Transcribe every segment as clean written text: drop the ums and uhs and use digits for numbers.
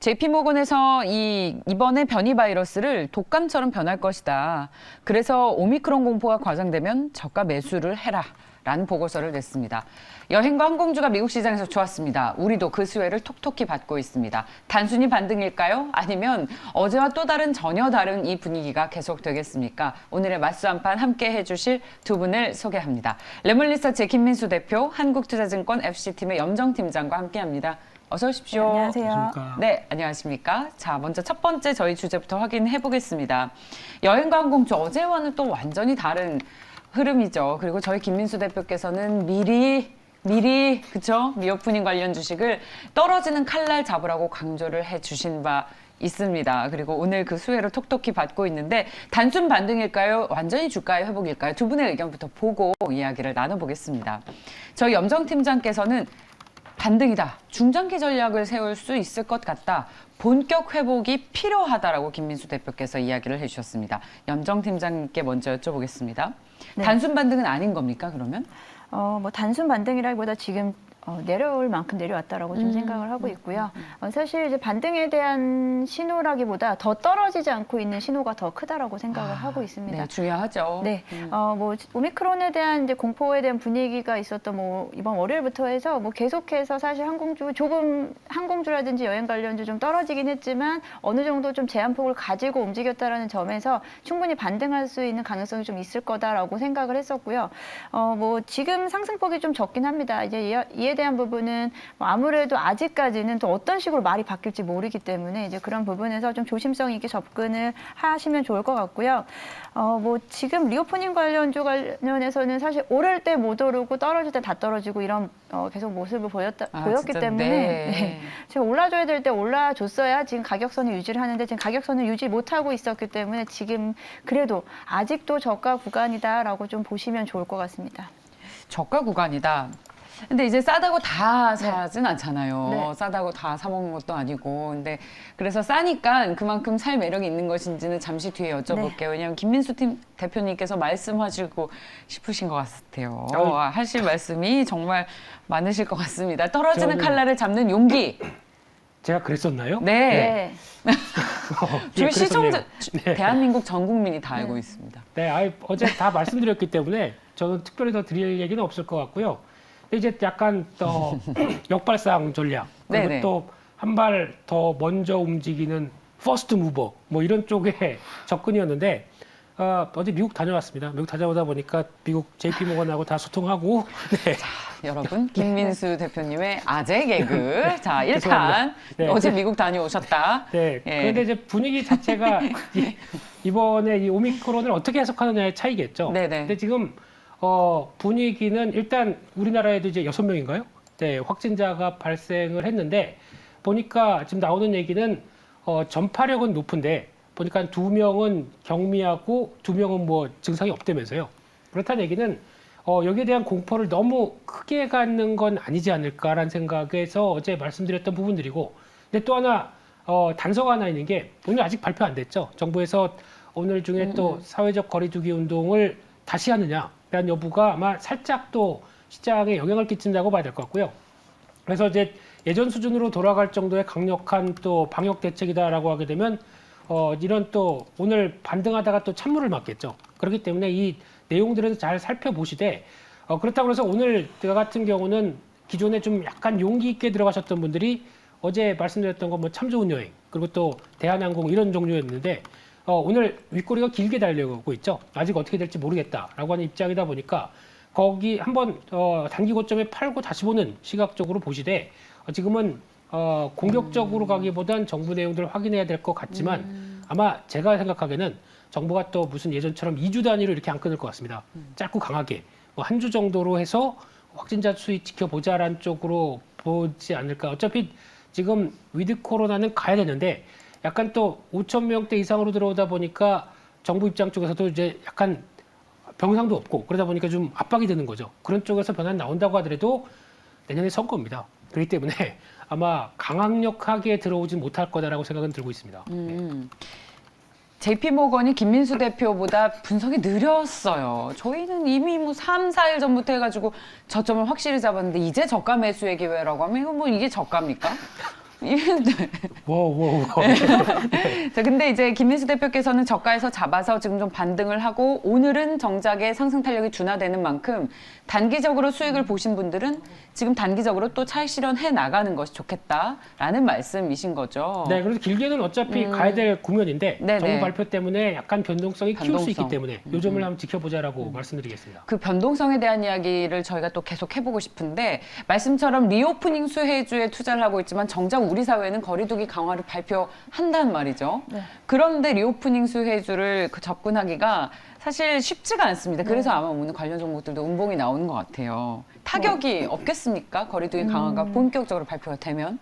JP모건에서 이번에 변이 바이러스를 독감처럼 변할 것이다. 그래서 오미크론 공포가 과장되면 저가 매수를 해라. 라는 보고서를 냈습니다. 여행과 항공주가 미국 시장에서 좋았습니다. 우리도 그 수혜를 톡톡히 받고 있습니다. 단순히 반등일까요? 아니면 어제와 또 다른 전혀 다른 이 분위기가 계속되겠습니까? 오늘의 맞수 한판 함께 해주실 두 분을 소개합니다. 레몬리서치의 김민수 대표, 한국투자증권 FC팀의 염정 팀장과 함께합니다. 어서 오십시오. 네, 안녕하세요. 안녕하십니까. 네, 안녕하십니까. 자, 먼저 첫 번째 저희 주제부터 확인해 보겠습니다. 여행과 항공주 어제와는 또 완전히 다른 흐름이죠. 그리고 저희 김민수 대표께서는 미리 그쵸? 미오프닝 관련 주식을 떨어지는 칼날 잡으라고 강조를 해 주신 바 있습니다. 그리고 오늘 그 수혜를 톡톡히 받고 있는데 단순 반등일까요? 완전히 주가의 회복일까요? 두 분의 의견부터 보고 이야기를 나눠보겠습니다. 저희 염정 팀장께서는 반등이다. 중장기 전략을 세울 수 있을 것 같다. 본격 회복이 필요하다라고 김민수 대표께서 이야기를 해주셨습니다. 염정 팀장님께 먼저 여쭤보겠습니다. 네. 단순 반등은 아닌 겁니까, 그러면? 뭐 단순 반등이라기보다 지금 내려올 만큼 내려왔다라고 좀 생각을 하고 있고요. 사실 이제 반등에 대한 신호라기보다 더 떨어지지 않고 있는 신호가 더 크다라고 생각을 하고 있습니다. 네, 중요하죠. 네, 뭐 오미크론에 대한 이제 공포에 대한 분위기가 있었던 뭐 이번 월요일부터 해서 뭐 계속해서 사실 항공주 조금 항공주라든지 여행 관련주 좀 떨어지긴 했지만 어느 정도 좀 제한폭을 가지고 움직였다라는 점에서 충분히 반등할 수 있는 가능성이 좀 있을 거다라고 생각을 했었고요. 뭐 지금 상승폭이 좀 적긴 합니다. 이제 이에 대한 부분은 뭐 아무래도 아직까지는 또 어떤 식으로 말이 바뀔지 모르기 때문에 이제 그런 부분에서 좀 조심성 있게 접근을 하시면 좋을 것 같고요. 뭐 지금 리오프닝 관련주 관련해서는 사실 오를 때 못 오르고 떨어질 때 다 떨어지고 이런 계속 모습을 보였기 진짜? 때문에 네. 네. 지금 올라줘야 될 때 올라줬어야 지금 가격선을 유지를 하는데 지금 가격선을 유지 못하고 있었기 때문에 지금 그래도 아직도 저가 구간이다라고 좀 보시면 좋을 것 같습니다. 저가 구간이다. 근데 이제 싸다고 다 사진 않잖아요. 네. 싸다고 다 사 먹는 것도 아니고. 근데 그래서 싸니까 그만큼 살 매력이 있는 것인지는 잠시 뒤에 여쭤볼게요. 네. 왜냐하면 김민수 대표님께서 말씀하시고 싶으신 것 같아요. 아유. 하실 말씀이 정말 많으실 것 같습니다. 떨어지는 저는- 칼날을 잡는 용기. 제가 그랬었나요? 네. 네. 저희 예, 시청자, 그랬었네요. 네. 대한민국 전 국민이 다 알고 있습니다. 네, 어제 다 말씀드렸기 때문에 저는 특별히 더 드릴 얘기는 없을 것 같고요. 근데 이제 약간 더 역발상 전략, 그리고 네네. 또 한 발 더 먼저 움직이는 퍼스트 무버 뭐 이런 쪽의 접근이었는데 어제 미국 다녀왔습니다. 미국 다녀오다 보니까 미국 JP모건하고 다 소통하고 네. 여러분, 김민수 대표님의 아재 개그. 자, 1탄. 죄송합니다. 네. 어제 미국 다녀오셨다. 네. 예. 그런데 이제 분위기 자체가 이번에 이 오미크론을 어떻게 해석하느냐의 차이겠죠. 네네. 근데 지금 분위기는 일단 우리나라에도 이제 6명인가요? 네, 확진자가 발생을 했는데 보니까 지금 나오는 얘기는 전파력은 높은데 보니까 2명은 경미하고 2명은 뭐 증상이 없다면서요. 그렇다는 얘기는 여기에 대한 공포를 너무 크게 갖는 건 아니지 않을까라는 생각에서 어제 말씀드렸던 부분들이고, 근데 또 하나 단서가 하나 있는 게 오늘 아직 발표 안 됐죠. 정부에서 오늘 중에 또 사회적 거리두기 운동을 다시 하느냐라는 여부가 아마 살짝 또 시장에 영향을 끼친다고 봐야 될 것 같고요. 그래서 이제 예전 수준으로 돌아갈 정도의 강력한 또 방역 대책이다라고 하게 되면 이런 또 오늘 반등하다가 또 찬물을 맞겠죠. 그렇기 때문에 이 내용들을 잘 살펴보시되 그렇다고 해서 오늘 같은 경우는 기존에 좀 약간 용기 있게 들어가셨던 분들이 어제 말씀드렸던 거 뭐 참 좋은 여행 그리고 또 대한항공 이런 종류였는데 오늘 윗꼬리가 길게 달려오고 있죠. 아직 어떻게 될지 모르겠다라고 하는 입장이다 보니까 거기 한번 단기 고점에 팔고 다시 보는 시각적으로 보시되 지금은 공격적으로 가기보단 정부 내용들을 확인해야 될 것 같지만 아마 제가 생각하기에는 정부가 또 무슨 예전처럼 2주 단위로 이렇게 안 끊을 것 같습니다. 짧고 강하게 뭐 한 주 정도로 해서 확진자 수위 지켜보자라는 쪽으로 보지 않을까. 어차피 지금 위드 코로나는 가야 되는데 약간 또 5천 명대 이상으로 들어오다 보니까 정부 입장 쪽에서도 이제 약간 병상도 없고 그러다 보니까 좀 압박이 되는 거죠. 그런 쪽에서 변화가 나온다고 하더라도 내년에 선거입니다. 그렇기 때문에 아마 강력하게 들어오지 못할 거다라고 생각은 들고 있습니다. JP모건이 김민수 대표보다 분석이 느렸어요. 저희는 이미 뭐 3, 4일 전부터 해가지고 저점을 확실히 잡았는데 이제 저가 매수의 기회라고 하면 이거 뭐 이게 저가입니까? 워. 자, 근데 이제 김민수 대표께서는 저가에서 잡아서 지금 좀 반등을 하고 오늘은 정작에 상승 탄력이 둔화되는 만큼 단기적으로 수익을 보신 분들은 지금 단기적으로 또 차익 실현해 나가는 것이 좋겠다라는 말씀이신 거죠. 네, 그래서 길게는 어차피 가야 될 국면인데 네네. 정부 발표 때문에 약간 변동성이 키울 수 있기 변동성. 때문에 요점을 한번 지켜보자라고 말씀드리겠습니다. 그 변동성에 대한 이야기를 저희가 또 계속 해보고 싶은데 말씀처럼 리오프닝 수혜주에 투자를 하고 있지만 정작 우리 사회는 거리두기 강화를 발표한단 말이죠. 네. 그런데 리오프닝 수혜주를 접근하기가 사실 쉽지가 않습니다. 그래서 아마 오늘 관련 종목들도 음봉이 나오는 것 같아요. 타격이 없겠습니까? 거리두기 강화가 본격적으로 발표가 되면?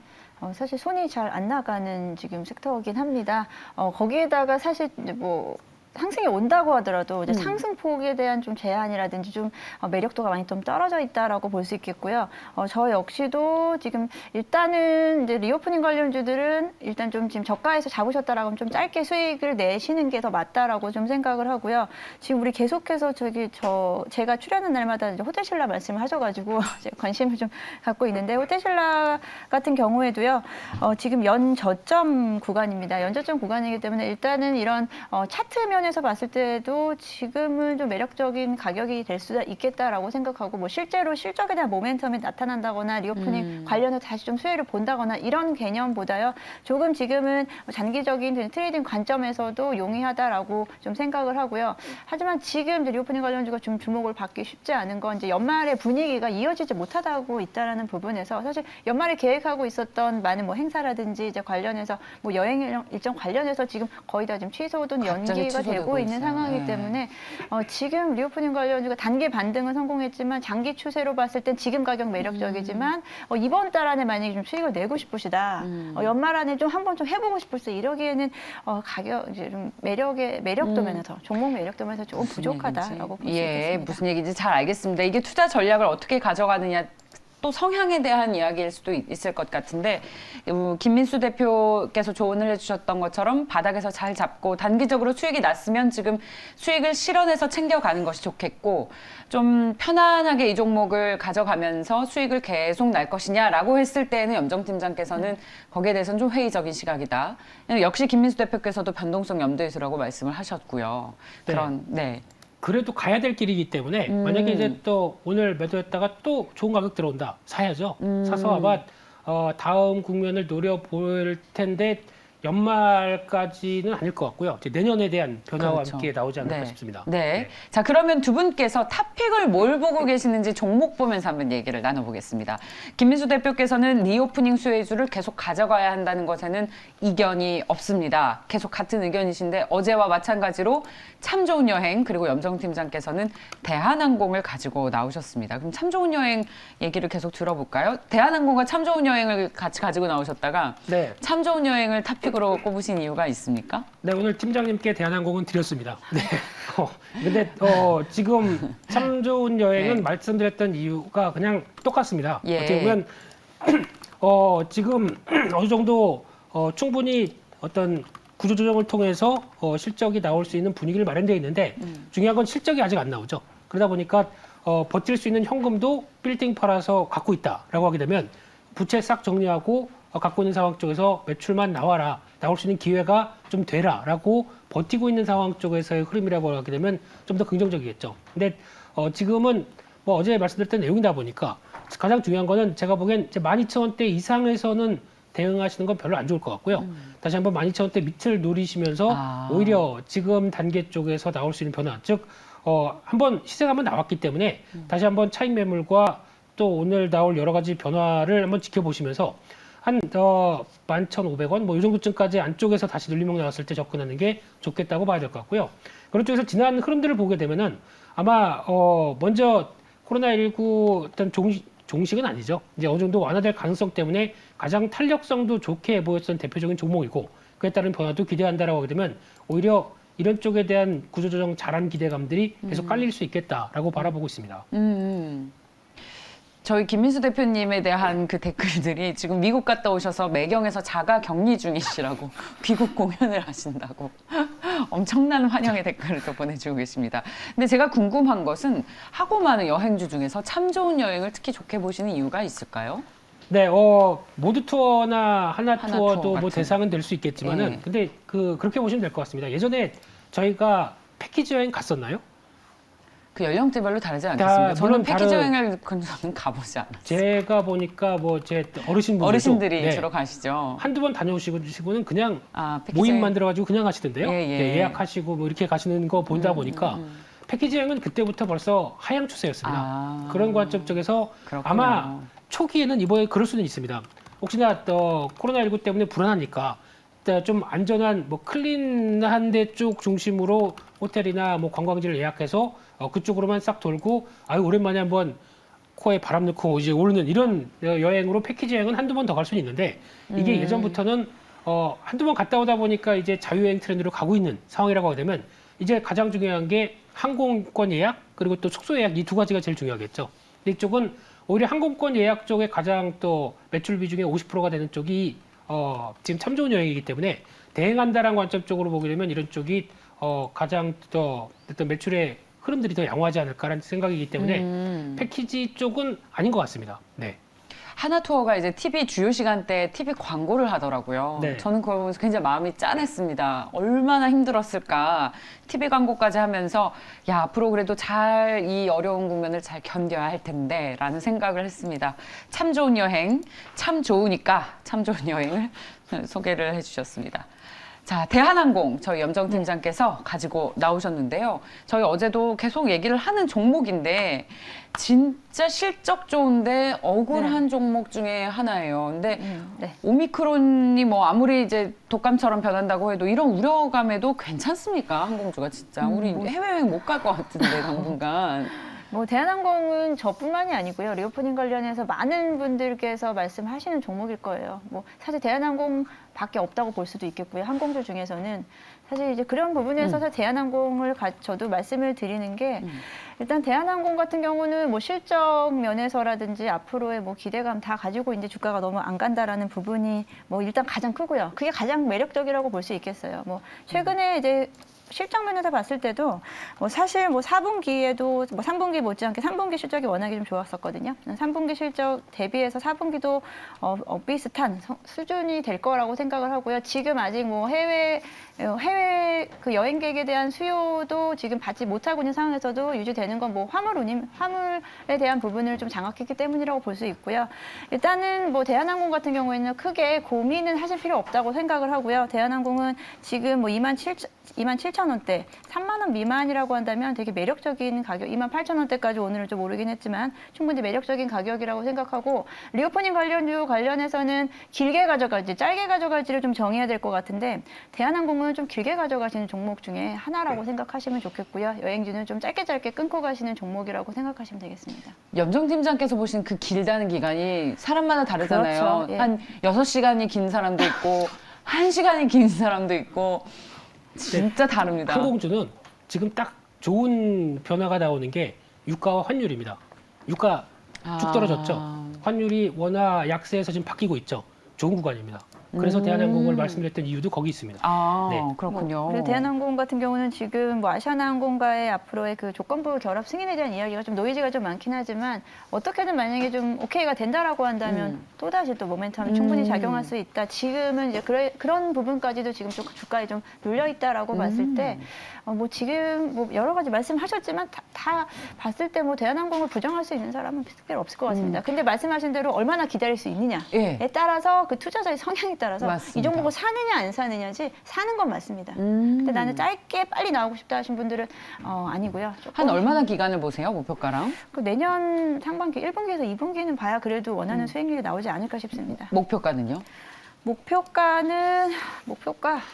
사실 손이 잘 안 나가는 지금 섹터이긴 합니다. 거기에다가 사실 이제 뭐 상승이 온다고 하더라도 이제 상승폭에 대한 좀 제한이라든지 좀 매력도가 많이 좀 떨어져 있다라고 볼 수 있겠고요. 저 역시도 지금 일단은 이제 리오프닝 관련주들은 일단 좀 지금 저가에서 잡으셨다라고 하면 좀 짧게 수익을 내시는 게 더 맞다라고 좀 생각을 하고요. 지금 우리 계속해서 제가 출연한 날마다 이제 호텔신라 말씀을 하셔가지고 제가 관심을 좀 갖고 있는데 호텔신라 같은 경우에도요. 지금 연저점 구간입니다. 연저점 구간이기 때문에 일단은 이런 차트면 에서 봤을 때도 지금은 좀 매력적인 가격이 될 수 있겠다라고 생각하고 뭐 실제로 실적에 대한 모멘텀이 나타난다거나 리오프닝 관련해서 다시 좀 수혜를 본다거나 이런 개념보다요. 조금 지금은 장기적인 트레이딩 관점에서도 용이하다라고 좀 생각을 하고요. 하지만 지금 이제 리오프닝 관련주가 좀 주목을 받기 쉽지 않은 건 이제 연말의 분위기가 이어지지 못하다고 있다라는 부분에서 사실 연말에 계획하고 있었던 많은 뭐 행사라든지 이제 관련해서 뭐 여행 일정 관련해서 지금 거의 다 지금 취소든 연기가 되고 있는 상황이기 때문에 지금 리오프닝 관련주가 단기 반등은 성공했지만 장기 추세로 봤을 땐 지금 가격 매력적이지만 이번 달 안에 만약에 좀 수익을 내고 싶으시다. 연말 안에 좀 한번 좀 해보고 싶으시다. 이러기에는 가격 이제 좀 매력도 면에서 종목 매력도 면에서 조금 부족하다라고 볼 수 있겠습니다. 무슨 얘기인지 잘 알겠습니다. 이게 투자 전략을 어떻게 가져가느냐. 또 성향에 대한 이야기일 수도 있을 것 같은데 김민수 대표께서 조언을 해주셨던 것처럼 바닥에서 잘 잡고 단기적으로 수익이 났으면 지금 수익을 실현해서 챙겨가는 것이 좋겠고 좀 편안하게 이 종목을 가져가면서 수익을 계속 날 것이냐라고 했을 때는 염정팀장께서는 거기에 대해서는 좀 회의적인 시각이다. 역시 김민수 대표께서도 변동성 염두에 두라고 말씀을 하셨고요. 네. 그래도 가야 될 길이기 때문에 만약에 이제 또 오늘 매도했다가 또 좋은 가격 들어온다 사야죠. 사서 아마 다음 국면을 노려볼 텐데 연말까지는 아닐 것 같고요. 이제 내년에 대한 변화와 함께 나오지 않을까 싶습니다. 네. 자, 그러면 두 분께서 탑픽을 뭘 보고 계시는지 종목 보면서 한번 얘기를 나눠보겠습니다. 김민수 대표께서는 리오프닝 수혜주를 계속 가져가야 한다는 것에는 이견이 없습니다. 계속 같은 의견이신데 어제와 마찬가지로 참 좋은 여행 그리고 염정팀장께서는 대한항공을 가지고 나오셨습니다. 그럼 참 좋은 여행 얘기를 계속 들어볼까요? 대한항공과 참 좋은 여행을 같이 가지고 나오셨다가 참 좋은 여행을 탑픽 으로 꼽으신 이유가 있습니까? 네, 오늘 팀장님께 대한항공은 드렸습니다. 네. 근데 지금 참 좋은 여행은 말씀드렸던 이유가 그냥 똑같습니다. 어떻게 보면 지금 어느 정도 충분히 어떤 구조조정을 통해서 실적이 나올 수 있는 분위기를 마련되어 있는데 중요한 건 실적이 아직 안 나오죠. 그러다 보니까 버틸 수 있는 현금도 빌딩 팔아서 갖고 있다라고 하게 되면 부채 싹 정리하고 갖고 있는 상황 쪽에서 매출만 나와라, 나올 수 있는 기회가 좀 되라라고 버티고 있는 상황 쪽에서의 흐름이라고 하게 되면 좀 더 긍정적이겠죠. 근데 지금은 뭐 어제 말씀드렸던 내용이다 보니까 가장 중요한 거는 제가 보기엔 12,000원대 이상에서는 대응하시는 건 별로 안 좋을 것 같고요. 다시 한번 12,000원대 밑을 노리시면서 오히려 지금 단계 쪽에서 나올 수 있는 변화, 즉 한번 시세가 한번 나왔기 때문에 다시 한번 차익 매물과 또 오늘 나올 여러 가지 변화를 한번 지켜보시면서 한 11,500원 뭐 이 정도쯤까지 안쪽에서 다시 눌림목 나왔을 때 접근하는 게 좋겠다고 봐야 될 것 같고요. 그런 쪽에서 지난 흐름들을 보게 되면은 아마 먼저 코로나19 어떤 종식은 아니죠. 이제 어느 정도 완화될 가능성 때문에 가장 탄력성도 좋게 보였던 대표적인 종목이고 그에 따른 변화도 기대한다라고 하게 되면 오히려 이런 쪽에 대한 구조조정 잘한 기대감들이 계속 깔릴 수 있겠다라고 바라보고 있습니다. 저희 김민수 대표님에 대한 그 댓글들이 지금 미국 갔다 오셔서 매경에서 자가 격리 중이시라고 귀국 공연을 하신다고 엄청난 환영의 댓글을 또 보내주고 계십니다. 근데 제가 궁금한 것은 하고 많은 여행주 중에서 참 좋은 여행을 특히 좋게 보시는 이유가 있을까요? 네, 모두 투어나 하나 하나 투어도 투어 뭐 같은. 대상은 될 수 있겠지만은, 예. 근데 그렇게 보시면 될 것 같습니다. 예전에 저희가 패키지 여행 갔었나요? 그 연령대별로 다르지 않겠습니까? 저는 물론 패키지 다른- 여행을 저는 가보지 않았어요. 제가 보니까 뭐 제 어르신분들도 어르신들이 네, 주로 가시죠. 한두 번 다녀오시고는 그냥 아, 패키지 모임 여행. 만들어가지고 그냥 가시던데요. 예, 예. 네, 예약하시고 뭐 이렇게 가시는 거 보다 보니까 패키지 여행은 그때부터 벌써 하향 추세였습니다. 아. 그런 관점 쪽에서 그렇군요. 아마 초기에는 이번에 그럴 수는 있습니다. 혹시나 코로나19 때문에 불안하니까 좀 안전한 뭐 클린한 데 쪽 중심으로 호텔이나 뭐 관광지를 예약해서 그쪽으로만 싹 돌고 아유 오랜만에 한번 코에 바람 넣고 이제 오르는 이런 여행으로 패키지 여행은 한두 번 더 갈 수는 있는데 이게 예전부터는 한두 번 갔다 오다 보니까 이제 자유여행 트렌드로 가고 있는 상황이라고 하게 되면 이제 가장 중요한 게 항공권 예약 그리고 또 숙소 예약 이 두 가지가 제일 중요하겠죠. 근데 이쪽은 오히려 항공권 예약 쪽에 가장 또 매출 비중의 50%가 되는 쪽이 지금 참 좋은 여행이기 때문에 대행한다라는 관점 쪽으로 보게 되면 이런 쪽이 가장 더 어떤 매출의 흐름들이 더 양호하지 않을까라는 생각이기 때문에 패키지 쪽은 아닌 것 같습니다. 네. 하나투어가 이제 TV 주요 시간대 TV 광고를 하더라고요. 네. 저는 그걸 보면서 굉장히 마음이 짠했습니다. 얼마나 힘들었을까. TV 광고까지 하면서 야, 앞으로 그래도 잘 이 어려운 국면을 잘 견뎌야 할 텐데 라는 생각을 했습니다. 참 좋은 여행, 참 좋으니까 참 좋은 여행을 소개를 해주셨습니다. 자, 대한항공 저희 염정 팀장께서 가지고 나오셨는데요. 저희 어제도 계속 얘기를 하는 종목인데 진짜 실적 좋은데 억울한 종목 중에 하나예요. 근데 네. 오미크론이 뭐 아무리 이제 독감처럼 변한다고 해도 이런 우려감에도 괜찮습니까? 항공주가 진짜 우리 해외여행 못 갈 것 같은데 당분간. 뭐 대한항공은 저뿐만이 아니고요. 리오프닝 관련해서 많은 분들께서 말씀하시는 종목일 거예요. 뭐 사실 대한항공밖에 없다고 볼 수도 있겠고요. 항공주 중에서는 사실 이제 그런 부분에 있어서 대한항공을 저도 말씀을 드리는 게 일단 대한항공 같은 경우는 뭐 실적 면에서라든지 앞으로의 뭐 기대감 다 가지고 이제 주가가 너무 안 간다라는 부분이 뭐 일단 가장 크고요. 그게 가장 매력적이라고 볼 수 있겠어요. 뭐 최근에 이제 실적 면에서 봤을 때도 뭐 사실 뭐 4분기에도 뭐 3분기 못지않게 3분기 실적이 워낙에 좀 좋았었거든요. 3분기 실적 대비해서 4분기도 비슷한 수준이 될 거라고 생각을 하고요. 지금 아직 뭐 해외 그 여행객에 대한 수요도 지금 받지 못하고 있는 상황에서도 유지되는 건 뭐 화물에 대한 부분을 좀 장악했기 때문이라고 볼 수 있고요. 일단은 뭐 대한항공 같은 경우에는 크게 고민은 하실 필요 없다고 생각을 하고요. 대한항공은 지금 뭐 27,000원대, 3만 원 미만이라고 한다면 되게 매력적인 가격, 28,000원대까지 오늘은 좀 오르긴 했지만 충분히 매력적인 가격이라고 생각하고 리오프닝 관련해서는 길게 가져갈지 짧게 가져갈지를 좀 정해야 될 것 같은데 대한항공은 좀 길게 가져가시는 종목 중에 하나라고 생각하시면 좋겠고요. 여행주는 좀 짧게 끊고 가시는 종목이라고 생각하시면 되겠습니다. 염정 팀장께서 보신 그 길다는 기간이 사람마다 다르잖아요. 그렇죠. 예. 한 6시간이 긴 사람도 있고 1시간이 긴 사람도 있고 진짜 다릅니다. 항공주는 지금 딱 좋은 변화가 나오는 게 유가와 환율입니다. 유가 쭉 떨어졌죠. 환율이 원화 약세에서 지금 바뀌고 있죠. 좋은 구간입니다. 그래서 대한항공을 말씀드렸던 이유도 거기 있습니다. 아, 네. 그렇군요. 그리고 대한항공 같은 경우는 지금 뭐 아시아나항공과의 앞으로의 그 조건부 결합 승인에 대한 이야기가 좀 노이즈가 좀 많긴 하지만 어떻게든 만약에 좀 오케이가 된다라고 한다면 또다시 또 모멘텀이 충분히 작용할 수 있다. 지금은 이제 그런 부분까지도 지금 좀 주가에 좀 눌려 있다라고 봤을 때 뭐 지금 뭐 여러 가지 말씀하셨지만 다 봤을 때 뭐 대한항공을 부정할 수 있는 사람은 특별히 없을 것 같습니다. 근데 말씀하신 대로 얼마나 기다릴 수 있느냐에 예. 따라서 그 투자자의 성향에 따라서 맞습니다. 이 종목을 사느냐 안 사느냐지 사는 건 맞습니다. 근데 나는 짧게 빨리 나오고 싶다 하신 분들은 아니고요. 한 얼마나 기간을 보세요, 목표가랑? 그 내년 상반기 1분기에서 2분기는 봐야 그래도 원하는 수익률이 나오지 않을까 싶습니다. 목표가는요? 목표가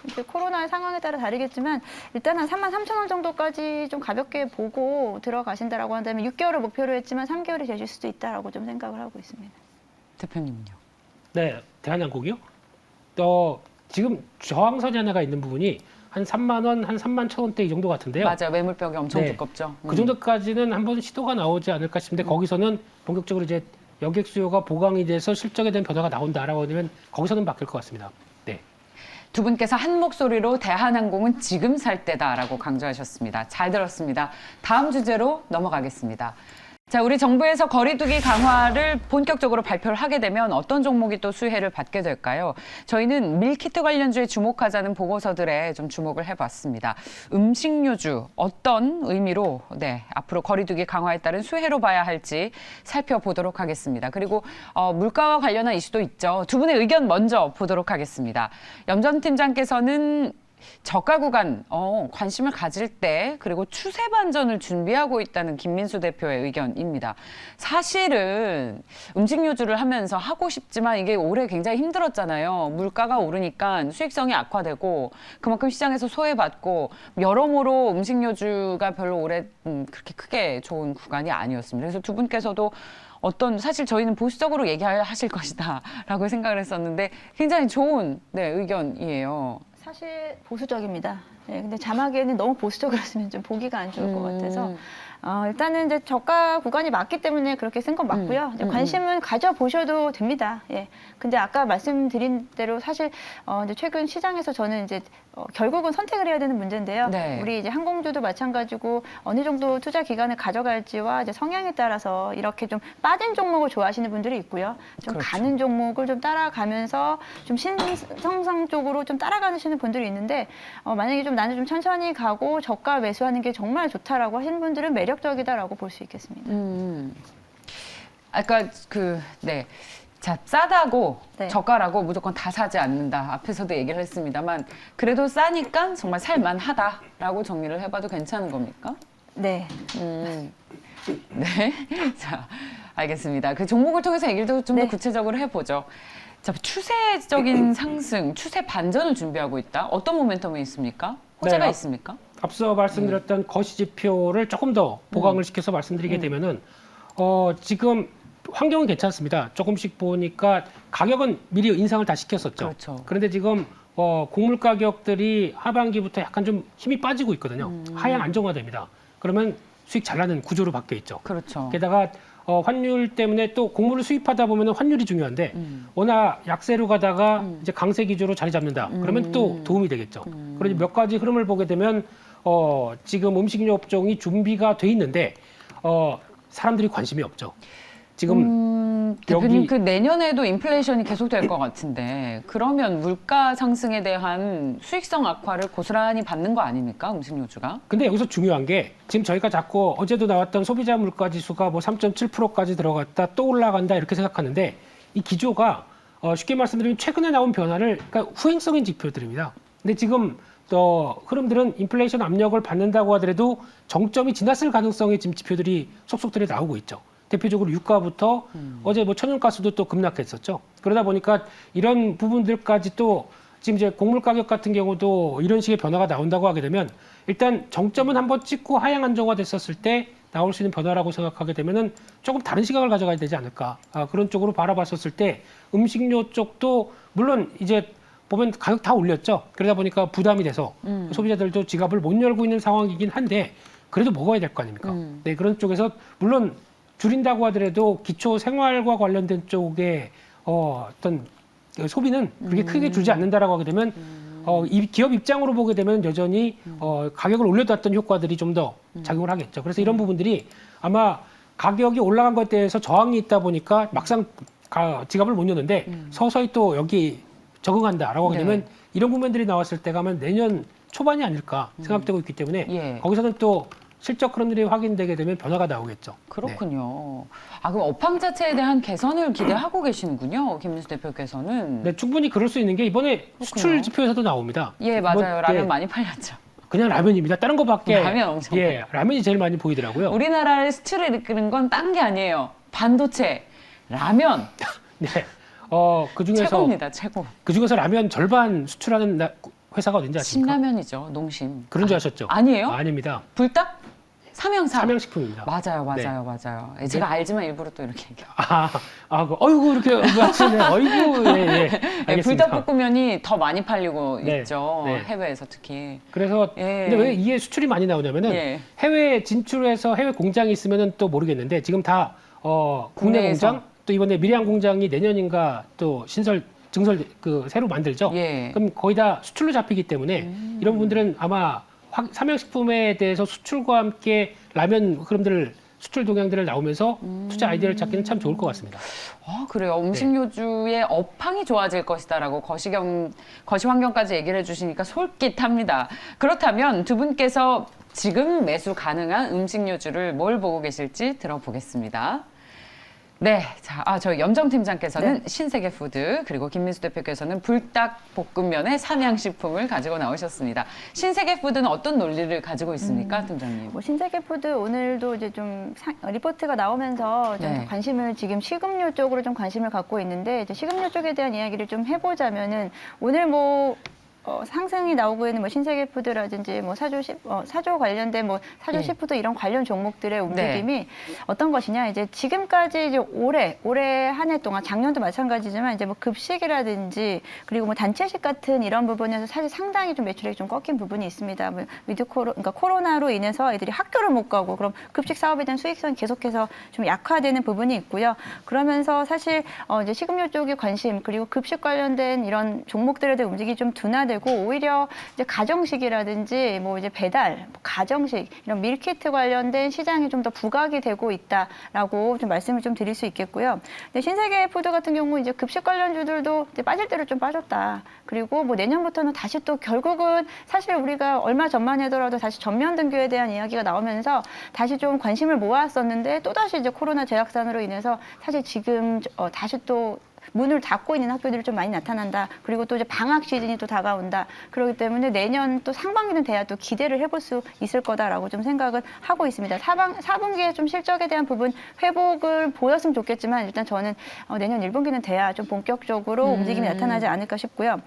이제 코로나 상황에 따라 다르겠지만 일단 한 33,000원 정도까지 좀 가볍게 보고 들어가신다라고 한다면 6개월을 목표로 했지만 3개월이 되실 수도 있다라고 좀 생각을 하고 있습니다. 대표님은요? 네, 대한항공이요. 지금 저항선이 하나가 있는 부분이 한 3만 원, 한 3만 1,000원대 이 정도 같은데요. 맞아요. 매물벽이 엄청 네. 두껍죠. 그 정도까지는 한번 시도가 나오지 않을까 싶은데 거기서는 본격적으로 이제 여객 수요가 보강이 돼서 실적에 대한 변화가 나온다라고 하면 거기서는 바뀔 것 같습니다. 네. 두 분께서 한 목소리로 대한항공은 지금 살 때다라고 강조하셨습니다. 잘 들었습니다. 다음 주제로 넘어가겠습니다. 자, 우리 정부에서 거리두기 강화를 본격적으로 발표를 하게 되면 어떤 종목이 또 수혜를 받게 될까요? 저희는 밀키트 관련주에 주목하자는 보고서들에 좀 주목을 해봤습니다. 음식료주 어떤 의미로 앞으로 거리두기 강화에 따른 수혜로 봐야 할지 살펴보도록 하겠습니다. 그리고 물가와 관련한 이슈도 있죠. 두 분의 의견 먼저 보도록 하겠습니다. 염 전 팀장께서는 저가 구간 관심을 가질 때 그리고 추세 반전을 준비하고 있다는 김민수 대표의 의견입니다. 사실은 음식료주를 하면서 하고 싶지만 이게 올해 굉장히 힘들었잖아요. 물가가 오르니까 수익성이 악화되고 그만큼 시장에서 소외받고 여러모로 음식료주가 별로 올해 그렇게 크게 좋은 구간이 아니었습니다. 그래서 두 분께서도 사실 저희는 보수적으로 얘기하실 것이다라고 생각을 했었는데 굉장히 좋은 의견이에요. 사실 보수적입니다. 예, 근데 자막에는 너무 보수적으로 쓰면 좀 보기가 안 좋을 것 같아서 일단은 이제 저가 구간이 맞기 때문에 그렇게 쓴 건 맞고요. 이제 관심은 가져보셔도 됩니다. 예. 근데 아까 말씀드린 대로 사실 이제 최근 시장에서 저는 이제 결국은 선택을 해야 되는 문제인데요. 네. 우리 이제 항공주도 마찬가지고 어느 정도 투자 기간을 가져갈지와 이제 성향에 따라서 이렇게 좀 빠진 종목을 좋아하시는 분들이 있고요. 좀 그렇죠. 가는 종목을 좀 따라가면서 좀 신성장 쪽으로 좀 따라가시는 분들이 있는데 만약에 좀 나는 좀 천천히 가고 저가 매수하는 게 정말 좋다라고 하시는 분들은 매력적이다라고 볼 수 있겠습니다. 아까 자, 싸다고 네. 저가라고 무조건 다 사지 않는다. 앞에서도 얘기를 했습니다만 그래도 싸니까 정말 살만하다라고 정리를 해봐도 괜찮은 겁니까? 네. 네. 자, 알겠습니다. 그 종목을 통해서 얘기를 좀 더 네. 구체적으로 해보죠. 자, 추세적인 상승, 추세 반전을 준비하고 있다. 어떤 모멘텀이 있습니까? 호재가 네. 있습니까? 앞서 말씀드렸던 거시지표를 조금 더 보강을 시켜서 말씀드리게 되면은 지금 환경은 괜찮습니다. 조금씩 보니까 가격은 미리 인상을 다 시켰었죠. 그렇죠. 그런데 지금 곡물 가격들이 하반기부터 약간 좀 힘이 빠지고 있거든요. 하향 안정화됩니다. 그러면 수익 잘 나는 구조로 바뀌어 있죠. 그렇죠. 게다가 환율 때문에 또 곡물을 수입하다 보면 환율이 중요한데 워낙 약세로 가다가 이제 강세 기조로 자리 잡는다. 그러면 또 도움이 되겠죠. 그러니 몇 가지 흐름을 보게 되면 지금 음식료 업종이 준비가 돼 있는데 사람들이 관심이 없죠. 지금 대표님 여기 그 내년에도 인플레이션이 계속될 것 같은데 그러면 물가 상승에 대한 수익성 악화를 고스란히 받는 거 아닙니까? 음식료주가? 근데 여기서 중요한 게 지금 저희가 자꾸 어제도 나왔던 소비자 물가 지수가 뭐 3.7%까지 들어갔다 또 올라간다 이렇게 생각하는데 이 기조가 쉽게 말씀드리면 최근에 나온 변화를 그러니까 후행성인 지표들입니다. 근데 지금 흐름들은 인플레이션 압력을 받는다고 하더라도 정점이 지났을 가능성의 지금 지표들이 속속들이 나오고 있죠. 대표적으로 유가부터 어제 뭐 천연가스도 또 급락했었죠. 그러다 보니까 이런 부분들까지 또 지금 이제 곡물 가격 같은 경우도 이런 식의 변화가 나온다고 하게 되면 일단 정점은 한번 찍고 하향 안정화됐었을 때 나올 수 있는 변화라고 생각하게 되면은 조금 다른 시각을 가져가야 되지 않을까. 그런 쪽으로 바라봤었을 때 음식료 쪽도 물론 이제 보면 가격 다 올렸죠. 그러다 보니까 부담이 돼서 소비자들도 지갑을 못 열고 있는 상황이긴 한데 그래도 먹어야 될 거 아닙니까? 네, 그런 쪽에서 물론 줄인다고 하더라도 기초 생활과 관련된 쪽에 어떤 소비는 그렇게 크게 줄지 않는다라고 하게 되면 이 기업 입장으로 보게 되면 여전히 가격을 올려놨던 효과들이 좀 더 작용을 하겠죠. 그래서 이런 부분들이 아마 가격이 올라간 것에 대해서 저항이 있다 보니까 막상 지갑을 못 여는데 서서히 또 여기 적응한다라고 하게 되면 이런 부분들이 나왔을 때가 아마 내년 초반이 아닐까 생각되고 있기 때문에 거기서는 또 실적 흐름들이 확인되게 되면 변화가 나오겠죠. 그렇군요. 그럼 업황 자체에 대한 개선을 기대하고 계시는군요. 김민수 대표께서는. 네, 충분히 그럴 수 있는 게 이번에 수출 지표에서도 나옵니다. 예, 맞아요. 라면 많이 팔렸죠. 그냥 라면입니다. 다른 거밖에. 라면 엄청. 라면이 제일 많이 보이더라고요. 우리나라의 수출을 이끄는 건 딴 게 아니에요. 반도체, 라면. 네. 그 중에서 최고입니다. 최고. 그 중에서 라면 절반 수출하는 회사가 어딘지 아십니까? 신라면이죠. 농심. 그런 줄 아셨죠? 아니에요? 아닙니다. 불닭? 삼양삼. 삼양식품입니다. 맞아요. 제가 알지만 일부러 또 이렇게 얘기해요. 어이구 이렇게 맞추네. 어이구 알겠습니다. 불닭볶음면이 더 많이 팔리고 네, 있죠. 네. 해외에서 특히. 그래서 근데 왜 이게 수출이 많이 나오냐면은 해외 진출해서 해외 공장이 있으면은 또 모르겠는데 지금 다 국내 국내에서. 공장 또 이번에 밀양 공장이 내년인가 또 증설 새로 만들죠. 그럼 거의 다 수출로 잡히기 때문에 이런 분들은 아마 삼양식품에 대해서 수출과 함께 라면 흐름들을 수출 동향들을 나오면서 투자 아이디어를 찾기는 참 좋을 것 같습니다. 그래요. 음식료주의 업황이 좋아질 것이다라고 거시 환경까지 얘기를 해주시니까 솔깃합니다. 그렇다면 두 분께서 지금 매수 가능한 음식료주를 뭘 보고 계실지 들어보겠습니다. 네, 자, 저희 염정팀장께서는 신세계푸드, 그리고 김민수 대표께서는 불닭볶음면의 삼양식품을 가지고 나오셨습니다. 신세계푸드는 어떤 논리를 가지고 있습니까, 팀장님? 뭐 신세계푸드 오늘도 이제 좀 리포트가 나오면서 좀 네. 관심을 지금 식음료 쪽으로 좀 관심을 갖고 있는데 이제 식음료 쪽에 대한 이야기를 좀 해보자면은 오늘 뭐 상승이 나오고 있는 뭐 신세계푸드라든지 뭐 사조 관련된 뭐 사조 시푸드 이런 관련 종목들의 움직임이 어떤 것이냐 이제 지금까지 이제 올해 한 해 동안 작년도 마찬가지지만 이제 뭐 급식이라든지 그리고 뭐 단체식 같은 이런 부분에서 사실 상당히 좀 매출액이 좀 꺾인 부분이 있습니다. 뭐 그러니까 코로나로 인해서 애들이 학교를 못 가고 그럼 급식 사업에 대한 수익성이 계속해서 좀 약화되는 부분이 있고요. 그러면서 사실 이제 식음료 쪽의 관심 그리고 급식 관련된 이런 종목들에 대한 움직임이 좀 둔화되고 오히려 이제 가정식이라든지 뭐 이제 배달, 가정식 이런 밀키트 관련된 시장이 좀 더 부각이 되고 있다라고 좀 말씀을 좀 드릴 수 있겠고요. 근데 신세계푸드 같은 경우 이제 급식 관련주들도 이제 빠질 대로 좀 빠졌다. 그리고 뭐 내년부터는 다시 또 결국은 사실 우리가 얼마 전만 하더라도 다시 전면 등교에 대한 이야기가 나오면서 다시 좀 관심을 모았었는데 또 다시 이제 코로나 재확산으로 인해서 사실 지금 다시 또 문을 닫고 있는 학교들이 좀 많이 나타난다. 그리고 또 이제 방학 시즌이 또 다가온다. 그렇기 때문에 내년 또 상반기는 돼야 또 기대를 해볼 수 있을 거다라고 좀 생각을 하고 있습니다. 4분기에 좀 실적에 대한 부분 회복을 보였으면 좋겠지만 일단 저는 내년 1분기는 돼야 좀 본격적으로 움직임이 나타나지 않을까 싶고요.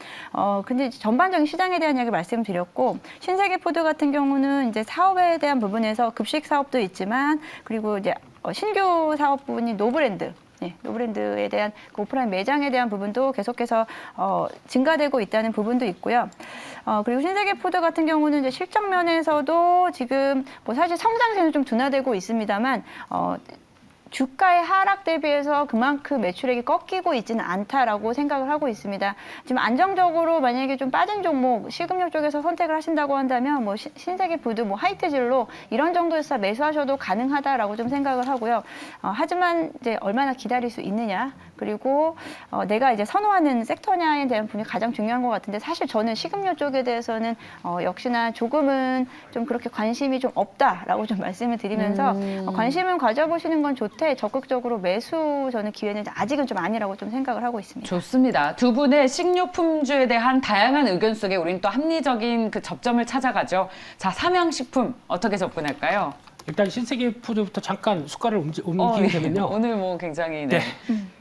근데 이제 전반적인 시장에 대한 이야기 말씀드렸고 신세계푸드 같은 경우는 이제 사업에 대한 부분에서 급식 사업도 있지만 그리고 이제 신규 사업 부분이 노브랜드. 노브랜드에 대한 그 오프라인 매장에 대한 부분도 계속해서 증가되고 있다는 부분도 있고요. 그리고 신세계푸드 같은 경우는 이제 실적 면에서도 지금 뭐 사실 성장세는 좀 둔화되고 있습니다만 주가의 하락 대비해서 그만큼 매출액이 꺾이고 있지는 않다라고 생각을 하고 있습니다. 지금 안정적으로 만약에 좀 빠진 종목, 식음료 쪽에서 선택을 하신다고 한다면 뭐 신세계푸드, 뭐 하이트진로 이런 정도에서 매수하셔도 가능하다라고 좀 생각을 하고요. 하지만 이제 얼마나 기다릴 수 있느냐, 그리고 내가 이제 선호하는 섹터냐에 대한 부분이 가장 중요한 것 같은데 사실 저는 식음료 쪽에 대해서는 역시나 조금은 좀 그렇게 관심이 좀 없다라고 좀 말씀을 드리면서 관심을 가져보시는 건 좋대. 적극적으로 매수 저는 기회는 아직은 좀 아니라고 좀 생각을 하고 있습니다. 좋습니다. 두 분의 식료품주에 대한 다양한 의견 속에 우린 또 합리적인 그 접점을 찾아가죠. 자, 삼양식품 어떻게 접근할까요? 일단 신세계푸드부터 잠깐 숟가락을 옮기게 되면요. 오늘 뭐 굉장히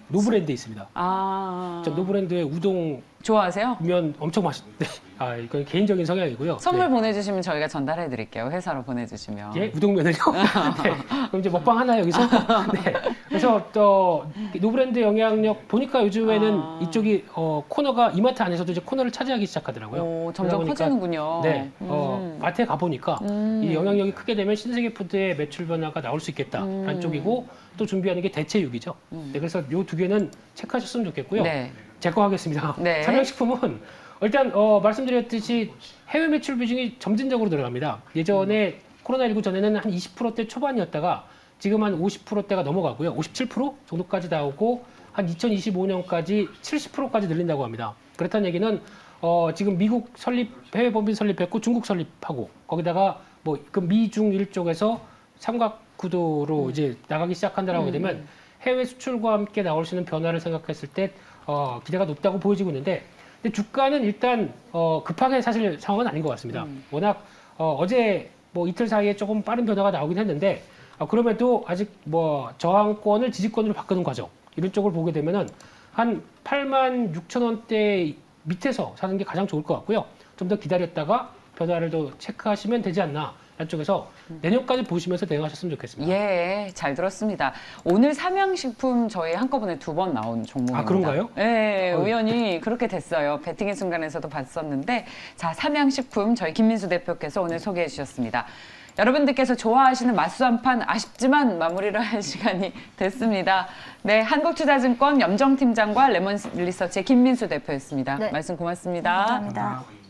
노브랜드 있습니다. 아, 저 노브랜드의 우동 좋아하세요? 면 엄청 맛있는데 이건 개인적인 성향이고요. 선물 보내주시면 저희가 전달해 드릴게요. 회사로 보내주시면. 예, 우동면을요. 네. 그럼 이제 먹방 하나 여기서. 네. 그래서 또 노브랜드 영향력 보니까 요즘에는 이쪽이 코너가 이마트 안에서도 이제 코너를 차지하기 시작하더라고요. 오, 점점 그러다 보니까 커지는군요. 네, 마트에 가 보니까 이 영향력이 크게 되면 신세계푸드의 매출 변화가 나올 수 있겠다라는 쪽이고 또 준비하는 게 대체육이죠. 네, 그래서 요 두 개는 체크하셨으면 좋겠고요. 네. 제 거 하겠습니다. 네. 삼양식품은 일단 말씀드렸듯이 해외 매출 비중이 점진적으로 들어갑니다. 예전에 코로나19 전에는 한 20%대 초반이었다가 지금 한 50%대가 넘어가고요. 57% 정도까지 나오고 한 2025년까지 70%까지 늘린다고 합니다. 그렇다는 얘기는 지금 미국 해외 법인 설립했고 중국 설립하고 거기다가 뭐 그 미중 쪽에서 삼각 구도로 이제 나가기 시작한다라고 하게 되면 해외 수출과 함께 나올 수 있는 변화를 생각했을 때 기대가 높다고 보여지고 있는데 근데 주가는 일단 급하게 사실 상황은 아닌 것 같습니다. 워낙 어제 뭐 이틀 사이에 조금 빠른 변화가 나오긴 했는데 그럼에도 아직 뭐 저항권을 지지권으로 바꾸는 과정 이런 쪽을 보게 되면은 한 86,000원대 밑에서 사는 게 가장 좋을 것 같고요. 좀 더 기다렸다가 변화를 더 체크하시면 되지 않나. 쪽에서 내년까지 보시면서 대응하셨으면 좋겠습니다. 예, 잘 들었습니다. 오늘 삼양식품 저희 한꺼번에 2번 나온 종목입니다. 아, 그런가요? 네, 우연히 그렇게 됐어요. 배팅의 순간에서도 봤었는데 자, 삼양식품 저희 김민수 대표께서 오늘 소개해 주셨습니다. 여러분들께서 좋아하시는 맛수 한 판 아쉽지만 마무리를 할 시간이 됐습니다. 네, 한국투자증권 염정팀장과 레몬리서치의 김민수 대표였습니다. 네. 말씀 고맙습니다. 감사합니다.